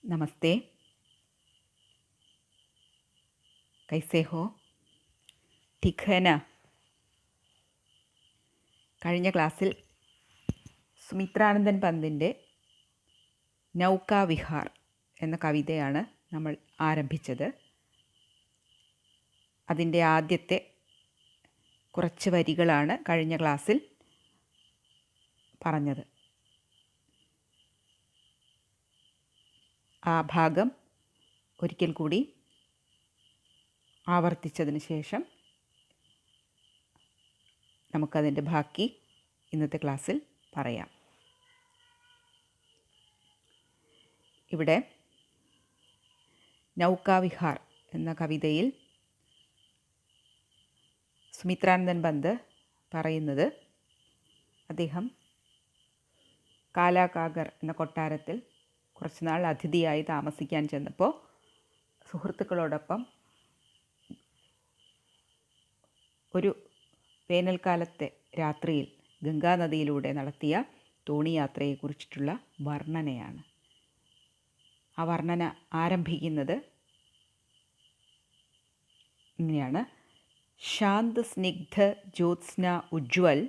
नमस्ते, कैसे हो? ठीक है ना? കഴിഞ്ഞ ക്ലാസ്സിൽ സുമിത്രാനന്ദൻ പന്തിൻ്റെ നൗകാ വിഹാർ എന്ന കവിതയാണ് നമ്മൾ ആരംഭിച്ചത്. അതിൻ്റെ ആദ്യത്തെ കുറച്ച് വരികളാണ് കഴിഞ്ഞ ക്ലാസ്സിൽ പറഞ്ഞത്. ആ ഭാഗം ഒരിക്കൽ കൂടി ആവർത്തിച്ചതിന് ശേഷം നമുക്കതിൻ്റെ ബാക്കി ഇന്നത്തെ ക്ലാസ്സിൽ പറയാം. ഇവിടെ നൗകാ വിഹാർ എന്ന കവിതയിൽ സുമിത്രാനന്ദൻ പന്ത് പറയുന്നത്, അദ്ദേഹം കാലാകാഗർ എന്ന കൊട്ടാരത്തിൽ കുറച്ചുനാൾ അതിഥിയായി താമസിക്കാൻ ചെന്നപ്പോൾ സുഹൃത്തുക്കളോടൊപ്പം ഒരു വേനൽക്കാലത്തെ രാത്രിയിൽ ഗംഗാനദിയിലൂടെ നടത്തിയ തോണിയാത്രയെക്കുറിച്ചിട്ടുള്ള വർണ്ണനയാണ്. ആ വർണ്ണന ആരംഭിക്കുന്നത് ഇങ്ങനെയാണ്: ശാന്ത് സ്നിഗ്ധ ജ്യോത്സ്ന ഉജ്വൽ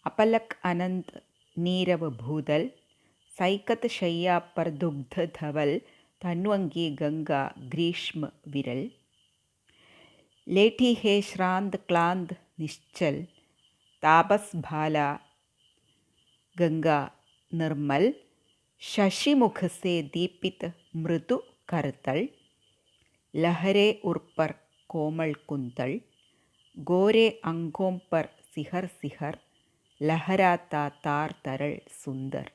അപലക് അനന്ത് നീരവ് ഭൂതൽ സൈകത് ശയ്യാ പർ ദുഗ്ധ ധവൽ തന്വംഗി ഗംഗ ഗ്രീഷ്മ വിരൽ लेठी है श्रांत क्लांत निश्चल तापस भाला गंगा निर्मल शशिमुख से दीपित मृदु करतल लहरे उर पर कोमल कुंतल गोरे अंगों पर सिहर सिहर लहराता तार तरल सुंदर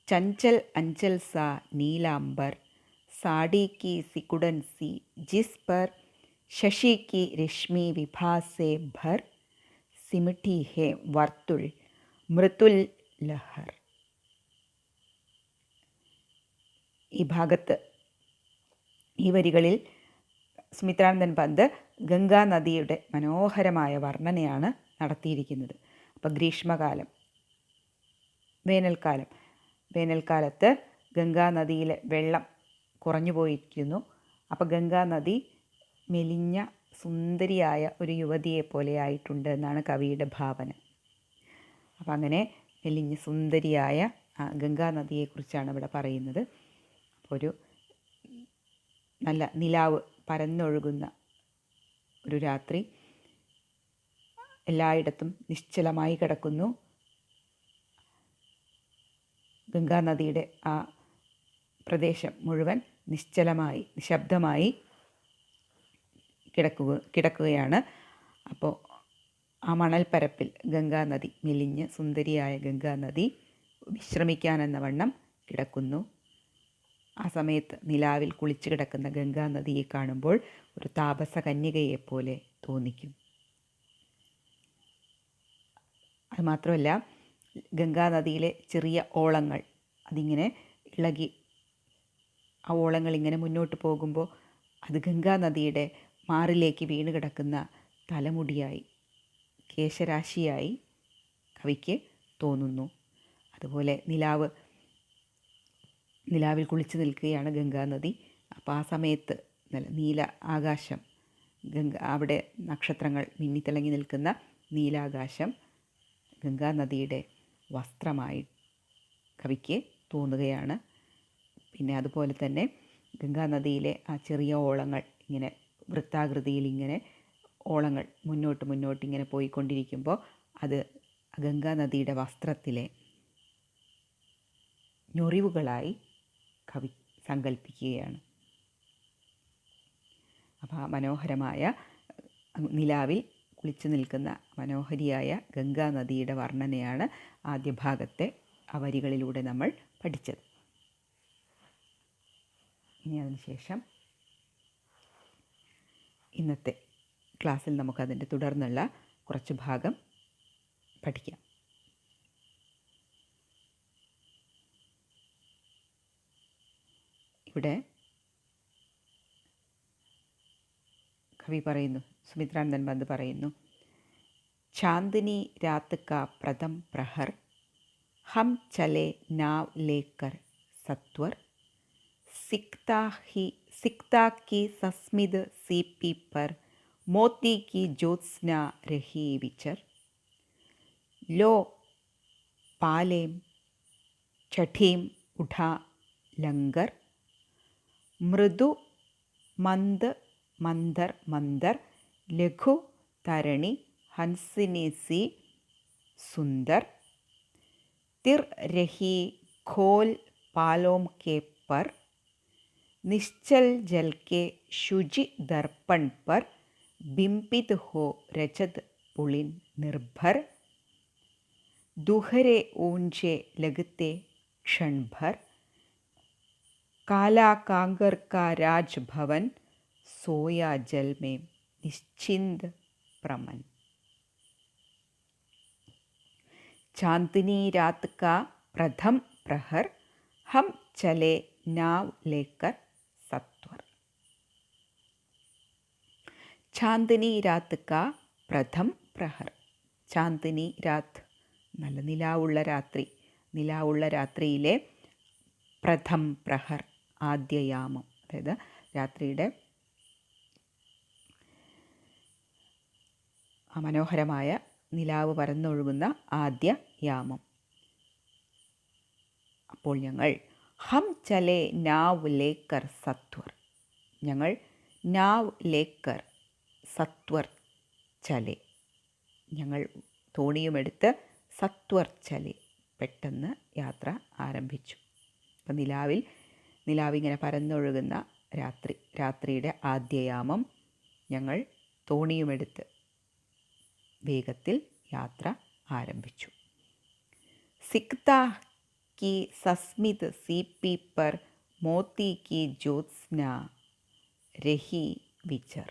चंचल अंचल सा नीलांबर साड़ी की सिकुड़न सी जिस पर शशि की रश्मि विभा से भर सिमटी है वर्तुल मृतुल लहर. ഈ ഭാഗത്ത്, ഈ വരികളിൽ സുമിത്രാനന്ദൻ പന്ത് ഗംഗാ നദിയുടെ മനോഹരമായ വർണ്ണനയാണ് നടത്തിയിരിക്കുന്നത്. അപ്പോൾ ഗ്രീഷ്മകാലം, വേനൽക്കാലത്ത് ഗംഗാ നദിയിലെ വെള്ളം കുറഞ്ഞു പോയിരിക്കുന്നു. അപ്പോൾ ഗംഗാ നദി മെലിഞ്ഞ സുന്ദരിയായ ഒരു യുവതിയെ പോലെ ആയിട്ടുണ്ട് എന്നാണ് കവിയുടെ ഭാവന. അപ്പം അങ്ങനെ മെലിഞ്ഞ സുന്ദരിയായ ഗംഗാ നദിയെക്കുറിച്ചാണ് ഇവിടെ പറയുന്നത്. അപ്പോൾ ഒരു നല്ല നിലാവ് പരന്നൊഴുകുന്ന ഒരു രാത്രി, എല്ലായിടത്തും നിശ്ചലമായി കിടക്കുന്നു. ഗംഗാ നദിയുടെ ആ പ്രദേശം മുഴുവൻ നിശബ്ദമായി കിടക്കുകയാണ്. അപ്പോൾ ആ മണൽപ്പരപ്പിൽ ഗംഗാനദി, മെലിഞ്ഞ് സുന്ദരിയായ ഗംഗാനദി വിശ്രമിക്കാനെന്ന വണ്ണം കിടക്കുന്നു. ആ സമയത്ത് നിലാവിൽ കുളിച്ചു കിടക്കുന്ന ഗംഗാനദിയെ കാണുമ്പോൾ ഒരു താപസ കന്യകയെപ്പോലെ തോന്നിക്കും. അതുമാത്രമല്ല, ഗംഗാനദിയിലെ ചെറിയ ഓളങ്ങൾ അതിങ്ങനെ ഇളകി, ആ ഓളങ്ങൾ ഇങ്ങനെ മുന്നോട്ട് പോകുമ്പോൾ അത് ഗംഗാനദിയുടെ മാറിലേക്ക് വീണ് കിടക്കുന്ന തലമുടിയായി, കേശരാശിയായി കവിക്ക് തോന്നുന്നു. അതുപോലെ നിലാവിൽ കുളിച്ചു നിൽക്കുകയാണ് ഗംഗാനദി. അപ്പോൾ ആ സമയത്ത് നല്ല നീല ആകാശം, അവിടെ നക്ഷത്രങ്ങൾ മിന്നിത്തിളങ്ങി നിൽക്കുന്ന നീലാകാശം ഗംഗാനദിയുടെ വസ്ത്രമായി കവിക്ക് തോന്നുകയാണ്. പിന്നെ അതുപോലെ തന്നെ ഗംഗാനദിയിലെ ആ ചെറിയ ഓളങ്ങൾ ഇങ്ങനെ വൃത്താകൃതിയിൽ ഇങ്ങനെ ഓളങ്ങൾ മുന്നോട്ട് ഇങ്ങനെ പോയിക്കൊണ്ടിരിക്കുമ്പോൾ അത് ഗംഗാനദിയുടെ വസ്ത്രത്തിലെ ഞൊറിവുകളായി കവി സങ്കല്പിക്കുകയാണ്. അപ്പോൾ ആ മനോഹരമായ നിലാവിൽ കുളിച്ചു നിൽക്കുന്ന മനോഹരിയായ ഗംഗാനദിയുടെ വർണ്ണനയാണ് ആദ്യ ഭാഗത്തെ ആ വരികളിലൂടെ നമ്മൾ പഠിച്ചത്. ഇനി അതിനുശേഷം ഇന്നത്തെ ക്ലാസ്സിൽ നമുക്കതിൻ്റെ തുടർന്നുള്ള കുറച്ച് ഭാഗം പഠിക്കാം. ഇവിടെ കവി പറയുന്നു, സുമിത്രാനന്ദൻ പന്ത് പറയുന്നു, चांदनी रात का प्रथम प्रहर हम चले नाव लेकर सत्वर सिकता ही सिकता की सस्मित सीपी पर मोती की ज्योत्स्ना रही विचर लो पालेम छठीम उठा लंगर मृदु मंद मंदर मंदर लघु तरणि हंसिनी सी सुंदर तिर रही खोल पालों के पर निश्चल जल के शुचि दर्पण पर बिंबित हो रजत पुलिन निर्भर दुहरे ऊंचे लगते क्षण भर काला कांगर का राजभवन सोया जल में निश्चिंत प्रमन। चांदनी रात का प्रथम प्रहर हम चले नाव लेकर सत्वर। चांदनी रात का प्रथम प्रहर. ചാന്ദിനി രാത്ത്, നല്ല നിലാവുള്ള രാത്രി. നിലാവുള്ള രാത്രിയിലെ പ്രഥം പ്രഹർ, ആദ്യയാമം, അതായത് രാത്രിയുടെ മനോഹരമായ നിലാവ് പരന്നൊഴുകുന്ന ആദ്യ യാമം. അപ്പോൾ ഞങ്ങൾ ഹം ചലേ നാവ് ലേക്കർ സത്വർ, ഞങ്ങൾ നാവ് ലേക്കർ സത്വർ ചലേ, ഞങ്ങൾ തോണിയുമെടുത്ത് സത്വർ ചലേ, പെട്ടെന്ന് യാത്ര ആരംഭിച്ചു. അപ്പം നിലാവിങ്ങനെ പരന്നൊഴുകുന്ന രാത്രിയുടെ ആദ്യയാമം ഞങ്ങൾ തോണിയുമെടുത്ത് വേഗത്തിൽ യാത്ര ആരംഭിച്ചു. സിക്താ की सस्मित सीपी पर मोती की ज्योत्स्ना रही विचर.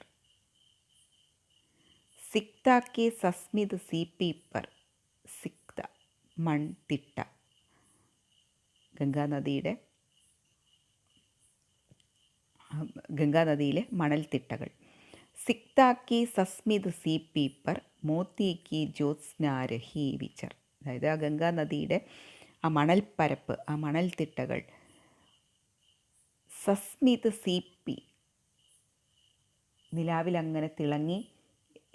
സിക്ത की सस्मित सीपी पर, സിക്ത മൺതിട്ട, ഗംഗാനദിയിലെ മണൽത്തിട്ടകൾ. സിക്ത की सस्मित सीपी पर मोती की ज्योत्स्ना रही विचर, അതായത് ആ ഗംഗാനദിയുടെ ആ മണൽപ്പരപ്പ്, ആ മണൽത്തിട്ടകൾ. സസ്മിത് സീപ്പി, നിലാവിലങ്ങനെ തിളങ്ങി,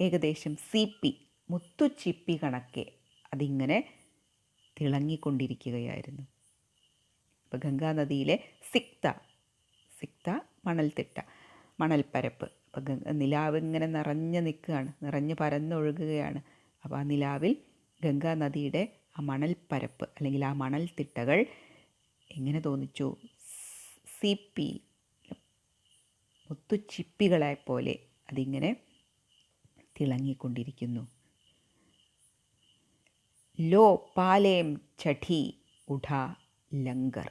ഏകദേശം സീപ്പി, മുത്തുച്ചിപ്പി കണക്കെ അതിങ്ങനെ തിളങ്ങിക്കൊണ്ടിരിക്കുകയായിരുന്നു. അപ്പോൾ ഗംഗാനദിയിലെ സിക്ത മണൽത്തിട്ട, മണൽപ്പരപ്പ്. അപ്പോൾ നിലാവ് ഇങ്ങനെ നിറഞ്ഞു നിൽക്കുകയാണ്, നിറഞ്ഞ് പരന്നൊഴുകുകയാണ്. അപ്പോൾ ആ നിലാവിൽ ഗംഗാനദിയുടെ ആ മണൽപ്പരപ്പ് അല്ലെങ്കിൽ ആ മണൽത്തിട്ടകൾ എങ്ങനെ തോന്നിച്ചു? സീപ്പി, മുത്തുച്ചിപ്പികളെ പോലെ അതിങ്ങനെ തിളങ്ങിക്കൊണ്ടിരിക്കുന്നു. ലോ പാലേം ചഠി ഉഠാ ലങ്കർ,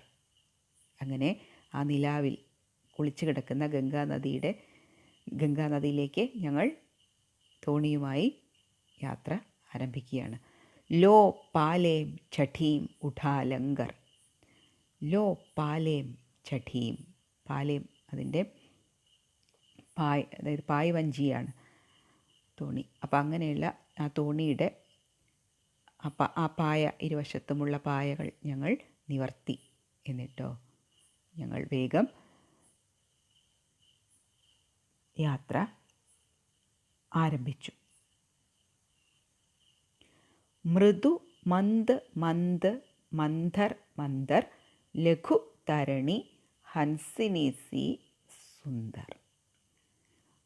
അങ്ങനെ ആ നിലാവിൽ കുളിച്ചു കിടക്കുന്ന ഗംഗാനദിയിലേക്ക് ഞങ്ങൾ തോണിയുമായി യാത്ര ആരംഭിക്കുകയാണ്. ലോ പാലേം ചഠീം ഉഠാ ലങ്കർ. ലോ പാലേം ചഠീം, പാലേം അതിൻ്റെ അതായത് പായ് വഞ്ചിയാണ് തോണി. അപ്പം അങ്ങനെയുള്ള ആ തോണിയുടെ ആ പായ, ഇരുവശത്തുമുള്ള പായകൾ ഞങ്ങൾ നിവർത്തി. എന്നിട്ടോ ഞങ്ങൾ വേഗം യാത്ര ആരംഭിച്ചു. മൃദു മന്ദ മന്ദ മന്ധർ മന്ദർ ലഘു തരണി ഹൻസിനി സി സുന്ദർ.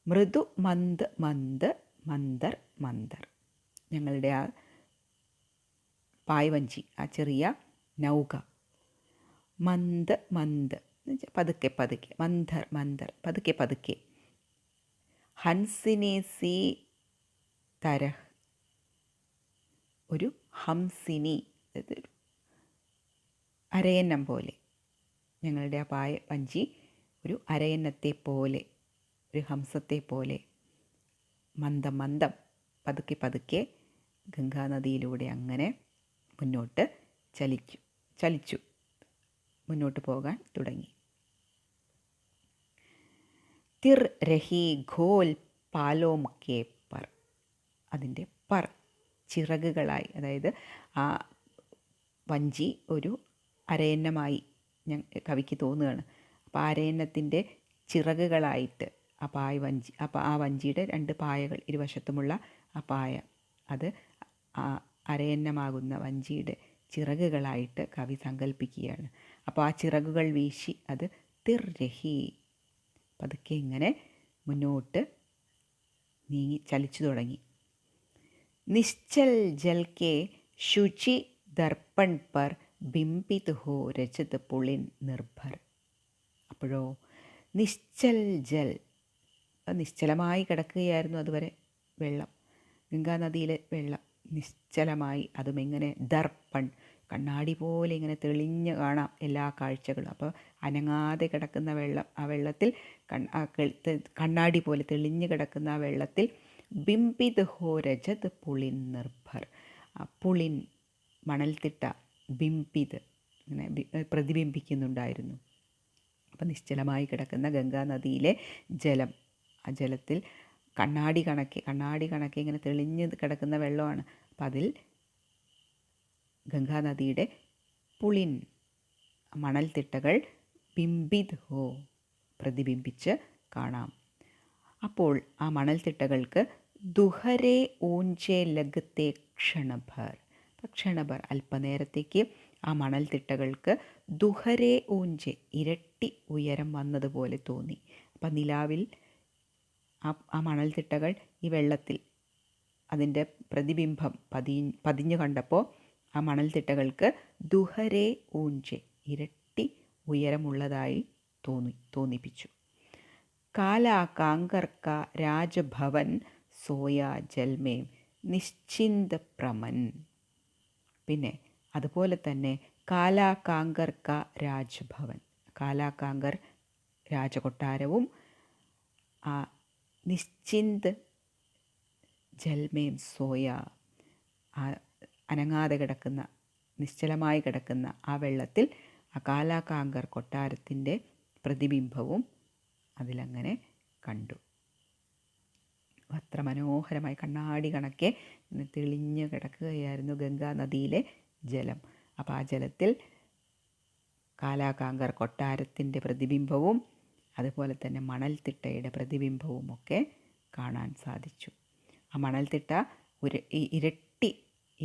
മൃദു മന്ദ മന്ദ മന്ദർ മന്ദർ, ഞങ്ങളുടെ ആ പായ്വഞ്ചി, ആ ചെറിയ നൗക. മന്ദ മന്ദ പതുക്കെ പതുക്കെ, മന്ധർ മന്ദർ പതുക്കെ പതുക്കെ. ഹൻസിനി സി തരഹ്, ഒരു ഹംസിനി, അരയന്നം പോലെ. ഞങ്ങളുടെ ആ വഞ്ചി ഒരു അരയന്നത്തെ പോലെ, ഒരു ഹംസത്തെ പോലെ മന്ദം മന്ദം പതുക്കെ പതുക്കെ ഗംഗാനദിയിലൂടെ അങ്ങനെ മുന്നോട്ട് ചലിച്ചു മുന്നോട്ട് പോകാൻ തുടങ്ങി. തിർ രഹി ഘോൽ പാലോം കെ പർ, അതിൻ്റെ പർ ചിറകുകളായി, അതായത് ആ വഞ്ചി ഒരു അരയന്നമായി കവിക്ക് തോന്നുകയാണ്. അപ്പോൾ അരയന്നത്തിൻ്റെ ചിറകുകളായിട്ട് ആ വഞ്ചിയുടെ 2 പായകൾ ഇരുവശത്തുമുള്ള ആ പായ അത് ആ അരയന്നമാകുന്ന വഞ്ചിയുടെ ചിറകുകളായിട്ട് കവി സങ്കല്പിക്കുകയാണ്. അപ്പോൾ ആ ചിറകുകൾ വീശി അത് തിർരഹി പതുക്കെ ഇങ്ങനെ മുന്നോട്ട് നീങ്ങി ചലിച്ചു തുടങ്ങി. നിശ്ചൽ ജൽ കെ ശുചി ദർപ്പൺ പർ ബിംബിത് ഹോ രജത് പുളിൻ നിർഭർ. അപ്പോഴോ നിശ്ചൽ ജൽ, നിശ്ചലമായി കിടക്കുകയായിരുന്നു അതുവരെ വെള്ളം, ഗംഗാനദിയിലെ വെള്ളം നിശ്ചലമായി, അതും എങ്ങനെ ദർപ്പൺ, കണ്ണാടി പോലെ ഇങ്ങനെ തെളിഞ്ഞ് കാണാം എല്ലാ കാഴ്ചകളും. അപ്പോൾ അനങ്ങാതെ കിടക്കുന്ന വെള്ളം, ആ വെള്ളത്തിൽ കണ്ണാടി പോലെ തെളിഞ്ഞ് കിടക്കുന്ന ആ വെള്ളത്തിൽ ബിംബിത് ഹോ രജത് പുളിൻ നിർഭർ, ആ പുളിൻ മണൽത്തിട്ട ബിംബിത് ഇങ്ങനെ പ്രതിബിംബിക്കുന്നുണ്ടായിരുന്നു. അപ്പം നിശ്ചലമായി കിടക്കുന്ന ഗംഗാനദിയിലെ ജലം, ആ ജലത്തിൽ കണ്ണാടി കണക്കെ ഇങ്ങനെ തെളിഞ്ഞ് കിടക്കുന്ന വെള്ളമാണ്. അപ്പം അതിൽ ഗംഗാനദിയുടെ പുളിൻ മണൽത്തിട്ടകൾ ബിംബിത് ഹോ പ്രതിബിംബിച്ച് കാണാം. അപ്പോൾ ആ മണൽത്തിട്ടകൾക്ക് ദുഹരെ ഊഞ്ചെ ലഗത്തെ ക്ഷണഭർ, ക്ഷണഭർ അല്പനേരത്തേക്ക് ആ മണൽത്തിട്ടകൾക്ക് ദുഹരെ ഊഞ്ചെ ഇരട്ടി ഉയരം വന്നതുപോലെ തോന്നി. അപ്പം നിലാവിൽ ആ മണൽത്തിട്ടകൾ ഈ വെള്ളത്തിൽ അതിൻ്റെ പ്രതിബിംബം പതിഞ്ഞു കണ്ടപ്പോൾ ആ മണൽത്തിട്ടകൾക്ക് ദുഹരെ ഊഞ്ചെ ഇരട്ടി ഉയരമുള്ളതായി തോന്നിപ്പിച്ചു. കാലാ കാങ്കർക്ക രാജഭവൻ സോയാ ജൽമേം നിശ്ചിന്ത പ്രമൻ. പിന്നെ അതുപോലെ തന്നെ കാലാ കാങ്കർക്ക രാജഭവൻ, കാലാ കാങ്കർ രാജകൊട്ടാരവും ആ നിശ്ചിന്ത് ജൽമേം സോയ അനങ്ങാതെ കിടക്കുന്ന നിശ്ചലമായി കിടക്കുന്ന ആ വെള്ളത്തിൽ ആ കാലാ കാങ്കർ കൊട്ടാരത്തിൻ്റെ പ്രതിബിംബവും അതിലങ്ങനെ കണ്ടു. അത്ര മനോഹരമായി കണ്ണാടി കണക്കെ തെളിഞ്ഞ് കിടക്കുകയായിരുന്നു ഗംഗാനദിയിലെ ജലം. അപ്പോൾ ആ ജലത്തിൽ കാലാ കാങ്കർ കൊട്ടാരത്തിൻ്റെ പ്രതിബിംബവും അതുപോലെ തന്നെ മണൽത്തിട്ടയുടെ പ്രതിബിംബവും ഒക്കെ കാണാൻ സാധിച്ചു. ആ മണൽത്തിട്ട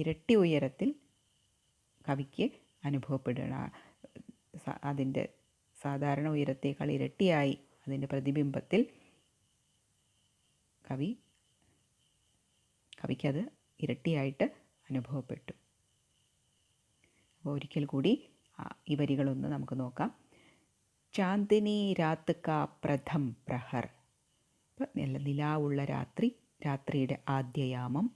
ഇരട്ടി ഉയരത്തിൽ കവിക്ക് അനുഭവപ്പെടുകയാണ്. അതിൻ്റെ സാധാരണ ഉയരത്തേക്കാൾ ഇരട്ടിയായി അതിൻ്റെ പ്രതിബിംബത്തിൽ കവിക്കത് ഇരട്ടിയായിട്ട് അനുഭവപ്പെട്ടു. അപ്പോൾ ഒരിക്കൽ കൂടി ഈ വരികളൊന്ന് നമുക്ക് നോക്കാം. ചാന്ദിനി രാത്ത് കാ പ്രഥം പ്രഹർ, നല്ല നിലാവുള്ള രാത്രിയുടെ ആദ്യയാമം.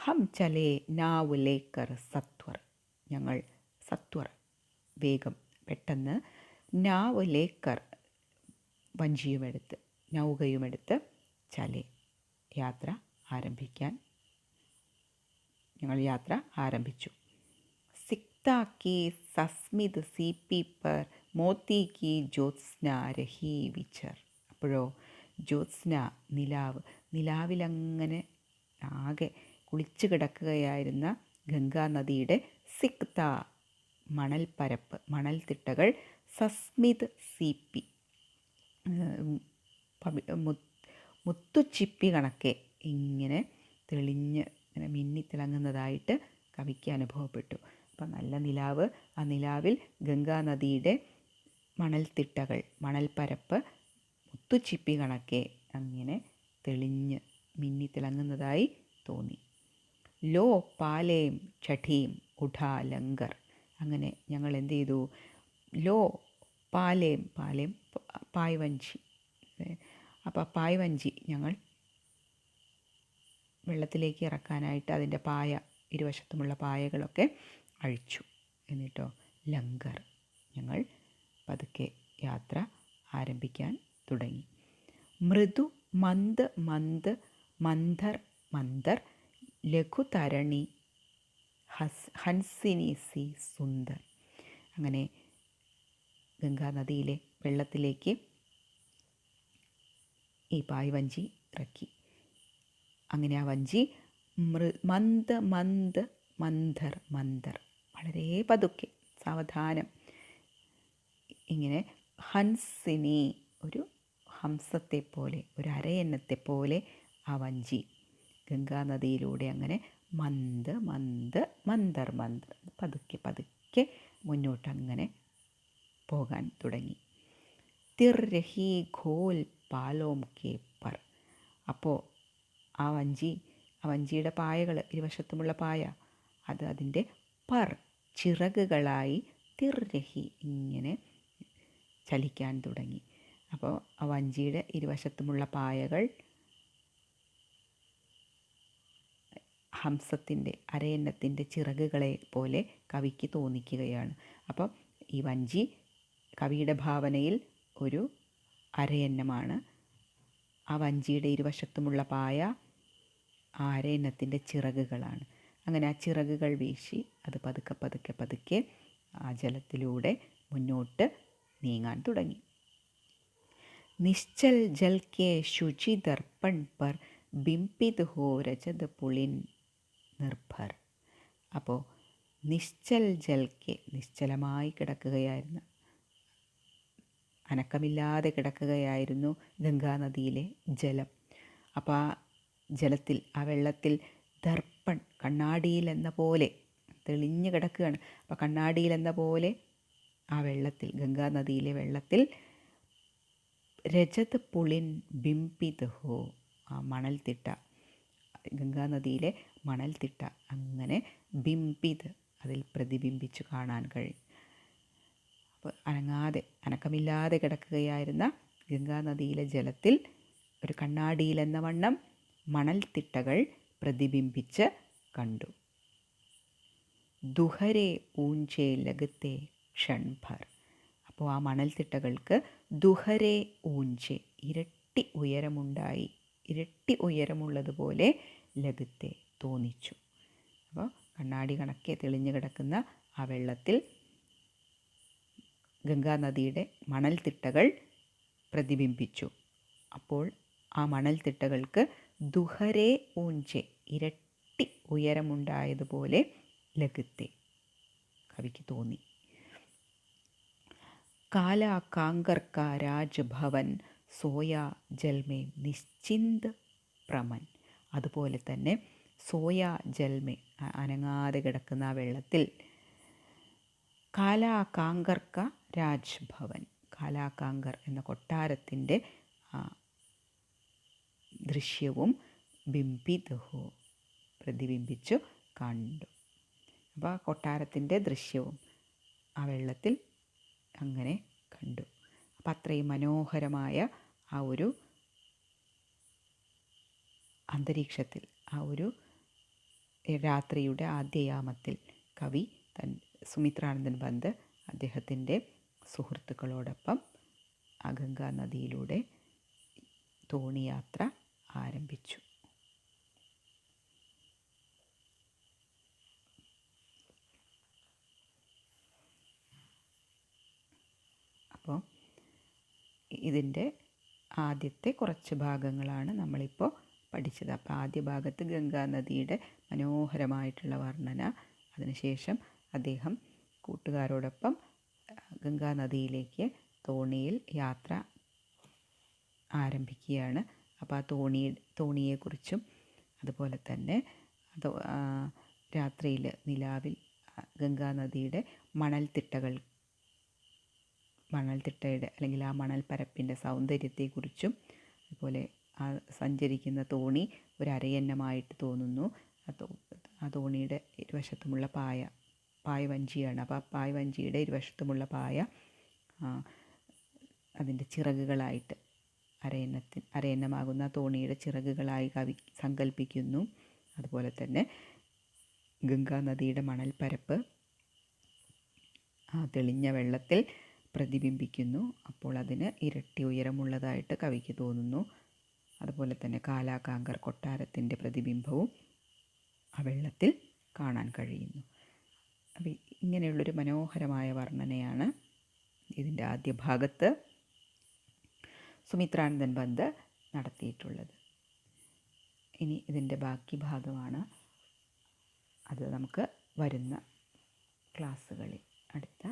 ഹം ചലേ നാവ് ലേക്കർ സത്വർ, ഞങ്ങൾ സത്വർ വേഗം പെട്ടെന്ന് നാവ് ലേക്കർ വഞ്ചിയുമെടുത്ത് നൗകയുമെടുത്ത് ചലേ ഞങ്ങൾ യാത്ര ആരംഭിച്ചു. സിക്താ കി സസ്മിത് സീപി പർ മോത്തി കി ജ്യോത്സ്ന രഹി വിച്ചർ. അപ്പോഴോ ജ്യോത്സ്ന നിലാവിലങ്ങനെ ആകെ കുളിച്ചു കിടക്കുകയായിരുന്ന ഗംഗാനദിയുടെ സിക്ത മണൽത്തിട്ടകൾ സസ്മിത് സീപ്പി മുത്തുച്ചിപ്പി കണക്കെ ഇങ്ങനെ തെളിഞ്ഞ് ഇങ്ങനെ മിന്നിത്തിളങ്ങുന്നതായിട്ട് കവിക്ക് അനുഭവപ്പെട്ടു. അപ്പം നല്ല നിലാവ്, ആ നിലാവിൽ ഗംഗാനദിയുടെ മണൽപ്പരപ്പ് മുത്തുച്ചിപ്പി കണക്കെ അങ്ങനെ തെളിഞ്ഞ് മിന്നിത്തിളങ്ങുന്നതായി തോന്നി. ലോ പാലേം ചഠീം ഉഠാ ലങ്കർ, അങ്ങനെ ഞങ്ങൾ എന്ത് ചെയ്തു? ലോ പാലേം പായ്വഞ്ചി, അപ്പോൾ പായ്വഞ്ചി ഞങ്ങൾ വെള്ളത്തിലേക്ക് ഇറക്കാനായിട്ട് അതിൻ്റെ ഇരുവശത്തുമുള്ള പായകളൊക്കെ അഴിച്ചു. എന്നിട്ടോ ലങ്കർ, ഞങ്ങൾ പതുക്കെ യാത്ര ആരംഭിക്കാൻ തുടങ്ങി. മൃദു മന്ദ മന്ദർ ലഘുതരണി ഹൻസിനി സി സുന്ദർ. അങ്ങനെ ഗംഗാനദിയിലെ വെള്ളത്തിലേക്ക് ഈ പായ്വഞ്ചി ഇറക്കി. അങ്ങനെ ആ വഞ്ചി മന്ദർ വളരെ പതുക്കെ സാവധാനം ഇങ്ങനെ ഹൻസിനി, ഒരു ഹംസത്തെ പോലെ, ഒരു അരയന്നത്തെ പോലെ ആ വഞ്ചി ഗംഗാനദിയിലൂടെ അങ്ങനെ മന്ത് മന്ത് മന്ദർ മന്ദർ പതുക്കെ പതുക്കെ മുന്നോട്ടങ്ങനെ പോകാൻ തുടങ്ങി. തിർ രഹി ഘോൽ പാലോം കെ പർ. അപ്പോൾ ആ വഞ്ചിയുടെ പായകൾ, ഇരുവശത്തുമുള്ള പായ, അത് അതിൻ്റെ പർ ചിറകുകളായി തിർ രഹി ഇങ്ങനെ ചലിക്കാൻ തുടങ്ങി. അപ്പോൾ ആ വഞ്ചിയുടെ ഇരുവശത്തുമുള്ള പായകൾ ഹംസത്തിൻ്റെ, അരയന്നത്തിൻ്റെ ചിറകുകളെ പോലെ കവിക്ക് തോന്നിക്കുകയാണ്. അപ്പം ഈ വഞ്ചി കവിയുടെ ഭാവനയിൽ ഒരു അരയന്നമാണ്. ആ വഞ്ചിയുടെ ഇരുവശത്തുമുള്ള പായ ആ അരയന്നത്തിൻ്റെ ചിറകുകളാണ്. അങ്ങനെ ആ ചിറകുകൾ വീശി അത് പതുക്കെ പതുക്കെ പതുക്കെ ആ ജലത്തിലൂടെ മുന്നോട്ട് നീങ്ങാൻ തുടങ്ങി. നിശ്ചൽ ജൽ കെ ശുചി ദർപ്പൺ പർ ബിംപിത് ഹോ രജത് പുളിൻ നിർഭർ. അപ്പോൾ നിശ്ചൽ ജൽ കെ, നിശ്ചലമായി കിടക്കുകയായിരുന്നു, അനക്കമില്ലാതെ കിടക്കുകയായിരുന്നു ഗംഗാനദിയിലെ ജലം. അപ്പോൾ ആ ജലത്തിൽ, ആ വെള്ളത്തിൽ ദർപ്പൺ, കണ്ണാടിയിൽ എന്ന പോലെ തെളിഞ്ഞു കിടക്കുകയാണ്. അപ്പോൾ കണ്ണാടിയിൽ എന്ന പോലെ ആ വെള്ളത്തിൽ, ഗംഗാനദിയിലെ വെള്ളത്തിൽ രജത് പുളിൻ ബിംപിത് ഹോ, ആ മണൽത്തിട്ട, ഗംഗാനദിയിലെ മണൽത്തിട്ട അങ്ങനെ ബിംപിത്, അതിൽ പ്രതിബിംബിച്ചു കാണാൻ കഴിയും. അപ്പോൾ അനക്കമില്ലാതെ കിടക്കുകയായിരുന്ന ഗംഗാനദിയിലെ ജലത്തിൽ ഒരു കണ്ണാടിയിലെന്ന വണ്ണം മണൽത്തിട്ടകൾ പ്രതിബിംബിച്ച് കണ്ടു. ദുഹരെ ഊഞ്ചേ ലഗത്തെ ക്ഷൺഭർ. അപ്പോൾ ആ മണൽത്തിട്ടകൾക്ക് ദുഹരെ ഊഞ്ചേ, ഇരട്ടി ഉയരമുണ്ടായി, ഇരട്ടി ഉയരമുള്ളതുപോലെ ലഗത്തെ തോന്നിച്ചു. അപ്പോൾ കണ്ണാടി കണക്കെ തെളിഞ്ഞു കിടക്കുന്ന ആ വെള്ളത്തിൽ ഗംഗാനദിയുടെ മണൽത്തിട്ടകൾ പ്രതിബിംബിച്ചു. അപ്പോൾ ആ മണൽത്തിട്ടകൾക്ക് ദുഹരെ ഊഞ്ചെ, ഇരട്ടി ഉയരമുണ്ടായതുപോലെ ലഗത്തെ കവിക്ക് തോന്നി. കാല കാങ്കർ കാ രാജ്ഭവൻ സോയാ ജൽമേ നിശ്ചിന്ത് പ്രമൻ. അതുപോലെ തന്നെ സോയാ ജൽമേ, അനങ്ങാതെ കിടക്കുന്ന ആ വെള്ളത്തിൽ കാലാകാങ്കർ കാ രാജ്ഭവൻ, കാലാകാങ്കർ എന്ന കൊട്ടാരത്തിൻ്റെ ദൃശ്യവും ബിംബിത് ഹോ, പ്രതിബിംബിച്ചു കണ്ടു. അപ്പോൾ ആ കൊട്ടാരത്തിൻ്റെ ദൃശ്യവും ആ വെള്ളത്തിൽ അങ്ങനെ കണ്ടു. അപ്പം അത്രയും മനോഹരമായ ആ ഒരു അന്തരീക്ഷത്തിൽ, ആ ഒരു രാത്രിയുടെ ആദ്യയാമത്തിൽ കവി സുമിത്രാനന്ദൻ പന്ത് അദ്ദേഹത്തിൻ്റെ സുഹൃത്തുക്കളോടൊപ്പം ആ ഗംഗാനദിയിലൂടെ തോണിയാത്ര ആരംഭിച്ചു. അപ്പോൾ ഇതിൻ്റെ ആദ്യത്തെ കുറച്ച് ഭാഗങ്ങളാണ് നമ്മളിപ്പോൾ പഠിച്ചത്. അപ്പോൾ ആദ്യ ഭാഗത്ത് ഗംഗാനദിയുടെ മനോഹരമായിട്ടുള്ള വർണ്ണന, അതിനുശേഷം അദ്ദേഹം കൂട്ടുകാരോടൊപ്പം ഗംഗാനദിയിലേക്ക് തോണിയിൽ യാത്ര ആരംഭിക്കുകയാണ്. അപ്പോൾ ആ തോണിയെക്കുറിച്ചും അതുപോലെ തന്നെ രാത്രിയിൽ നിലാവിൽ ഗംഗാനദിയുടെ മണൽത്തിട്ടയുടെ അല്ലെങ്കിൽ ആ മണൽപ്പരപ്പിൻ്റെ സൗന്ദര്യത്തെക്കുറിച്ചും, അതുപോലെ ആ സഞ്ചരിക്കുന്ന തോണി ഒരു അരയന്നമായിട്ട് തോന്നുന്നു. ആ തോണിയുടെ ഇരുവശത്തുമുള്ള പായവഞ്ചിയാണ്. അപ്പോൾ ആ പായവഞ്ചിയുടെ ഇരുവശത്തുമുള്ള പായ അതിൻ്റെ ചിറകുകളായിട്ട്, അരയന്നമാകുന്ന തോണിയുടെ ചിറകുകളായി കവി സങ്കല്പിക്കുന്നു. അതുപോലെ തന്നെ ഗംഗാനദിയുടെ മണൽപ്പരപ്പ് ആ തെളിഞ്ഞ വെള്ളത്തിൽ പ്രതിബിംബിക്കുന്നു. അപ്പോൾ അതിന് ഇരട്ടി ഉയരമുള്ളതായിട്ട് കവിക്ക് തോന്നുന്നു. അതുപോലെ തന്നെ കാലാകാങ്കർ കൊട്ടാരത്തിൻ്റെ പ്രതിബിംബവും ആ വെള്ളത്തിൽ കാണാൻ കഴിയുന്നു. അപ്പോൾ ഇങ്ങനെയുള്ളൊരു മനോഹരമായ വർണ്ണനയാണ് ഇതിൻ്റെ ആദ്യ ഭാഗത്ത് സുമിത്രാനന്ദൻ പന്ത് നടത്തിയിട്ടുള്ളത്. ഇനി ഇതിൻ്റെ ബാക്കി ഭാഗമാണ്, അത് നമുക്ക് വരുന്ന ക്ലാസ്സുകളിൽ, അടുത്ത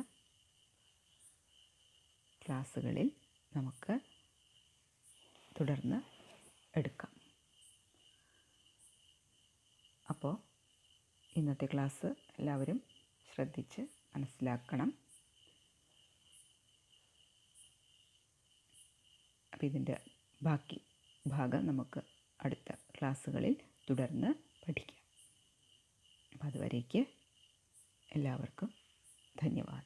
ക്ലാസ്സുകളിൽ നമുക്ക് തുടർന്ന് എടുക്കാം. അപ്പോൾ ഇന്നത്തെ ക്ലാസ് എല്ലാവരും ശ്രദ്ധിച്ച് മനസ്സിലാക്കണം. അപ്പോൾ ഇതിൻ്റെ ബാക്കി ഭാഗം നമുക്ക് അടുത്ത ക്ലാസ്സുകളിൽ തുടർന്ന് പഠിക്കാം. അപ്പോൾ അതുവരേക്ക് എല്ലാവർക്കും ധന്യവാദം.